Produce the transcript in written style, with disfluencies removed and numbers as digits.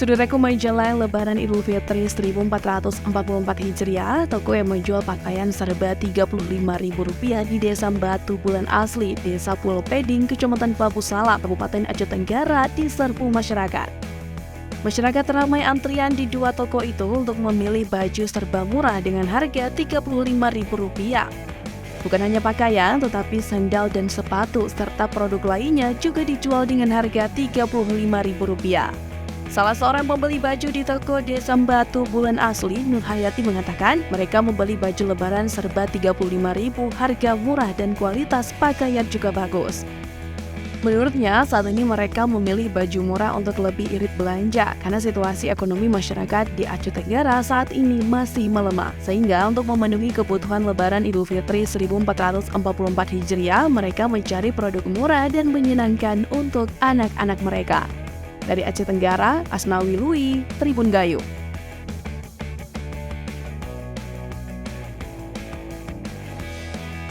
Saudaraku, menjelang Lebaran Idul Fitri 1444 Hijriah, toko yang menjual pakaian serba Rp35.000 di Desa Batu Bulan Asli, Desa Pulau Peding, Kecamatan Bambu Salam, Kabupaten Aceh Tenggara, diserbu masyarakat. Masyarakat ramai antrian di dua toko itu untuk memilih baju serba murah dengan harga Rp35.000. Bukan hanya pakaian, tetapi sandal dan sepatu serta produk lainnya juga dijual dengan harga Rp35.000. Salah seorang pembeli baju di toko Desa Batu Bulan Asli, Nur Hayati, mengatakan mereka membeli baju lebaran serba Rp35.000, harga murah dan kualitas pakaian juga bagus. Menurutnya, saat ini mereka memilih baju murah untuk lebih irit belanja karena situasi ekonomi masyarakat di Aceh Tenggara saat ini masih melemah. Sehingga untuk memenuhi kebutuhan Lebaran Idul Fitri 1444 Hijriah, mereka mencari produk murah dan menyenangkan untuk anak-anak mereka. Dari Aceh Tenggara, Asnawi Lui, Tribun Gayo.